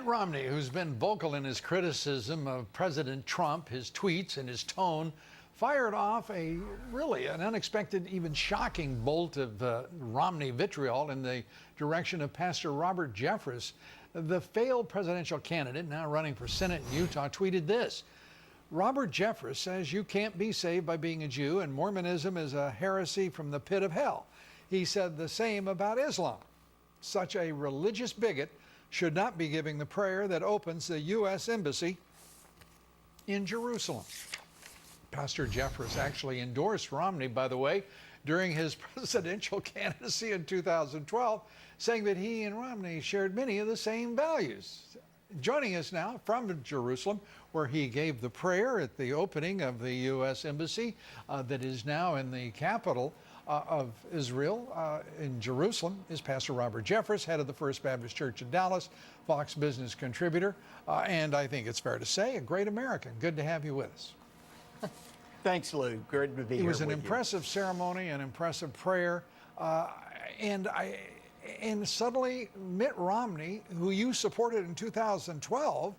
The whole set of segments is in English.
Romney, who's been vocal in his criticism of President Trump, his tweets and his tone, fired off an unexpected, even shocking bolt of Romney vitriol in the direction of Pastor Robert Jeffress. The failed presidential candidate, now running for Senate in Utah, tweeted this: Robert Jeffress says you can't be saved by being a Jew, and Mormonism is a heresy from the pit of hell. He said the same about Islam. Such a religious bigot should not be giving the prayer that opens the U.S. Embassy in Jerusalem. Pastor Jeffress actually endorsed Romney, by the way, during his presidential candidacy in 2012, saying that he and Romney shared many of the same values. Joining us now from Jerusalem, where he gave the prayer at the opening of the U.S. Embassy that is now in the capital of Israel, in Jerusalem, is Pastor Robert Jeffress, head of the First Baptist Church in Dallas, Fox Business contributor, and I think it's fair to say a great American. Good to have you with us. Thanks, Lou. Good to be here. It was an impressive ceremony, an impressive prayer, and suddenly Mitt Romney, who you supported in 2012,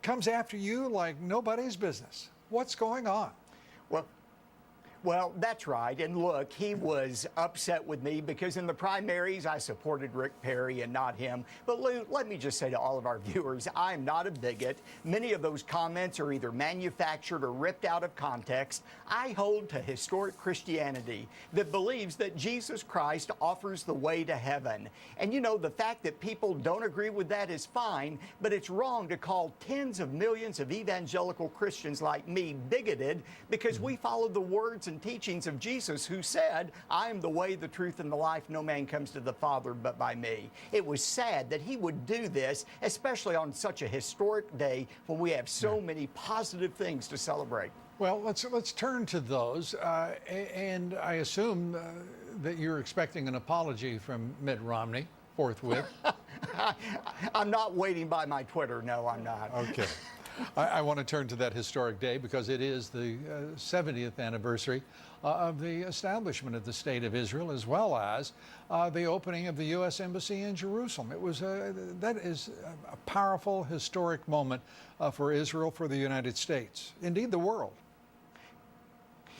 comes after you like nobody's business. What's going on? Well, that's right. And look, he was upset with me because in the primaries, I supported Rick Perry and not him. But Lou, let me just say to all of our viewers, I'm not a bigot. Many of those comments are either manufactured or ripped out of context. I hold to historic Christianity that believes that Jesus Christ offers the way to heaven. And you know, the fact that people don't agree with that is fine, but it's wrong to call tens of millions of evangelical Christians like me bigoted because we follow the words and teachings of Jesus, who said, I am the way, the truth, and the life. No man comes to the Father but by me. It was sad that he would do this, especially on such a historic day when we have so many positive things to celebrate. Well, let's turn to those, and I assume that you're expecting an apology from Mitt Romney forthwith. I'm not waiting by my Twitter. No, I'm not. Okay. I want to turn to that historic day because it is the 70th anniversary of the establishment of the State of Israel, as well as the opening of the U.S. Embassy in Jerusalem. That is a powerful, historic moment for Israel, for the United States, indeed the world.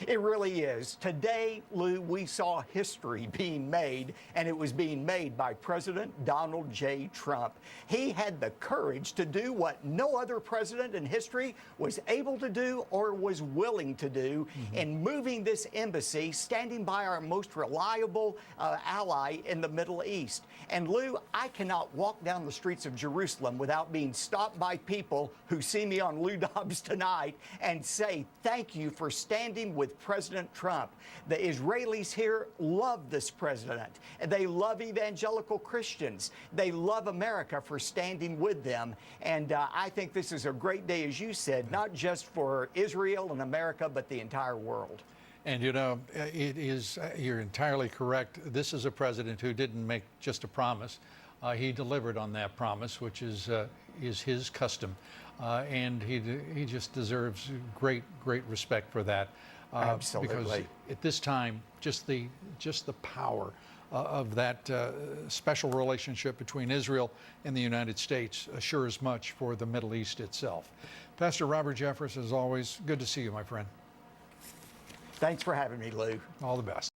It really is. Today, Lou, we saw history being made, and it was being made by President Donald J. Trump. He had the courage to do what no other president in history was able to do or was willing to do in moving this embassy, standing by our most reliable ally in the Middle East. And Lou, I cannot walk down the streets of Jerusalem without being stopped by people who see me on Lou Dobbs Tonight and say, thank you for standing with President Trump. The Israelis here love this president. They love evangelical Christians. They love America for standing with them. And I think this is a great day, as you said, not just for Israel and America, but the entire world. And you know, you're entirely correct. This is a president who didn't make just a promise. He delivered on that promise, which is his custom. And he just deserves great respect for that. Absolutely. Because at this time, just the power of that special relationship between Israel and the United States assures much for the Middle East itself. Pastor Robert Jeffress, as always, good to see you, my friend. Thanks for having me, Lou. All the best.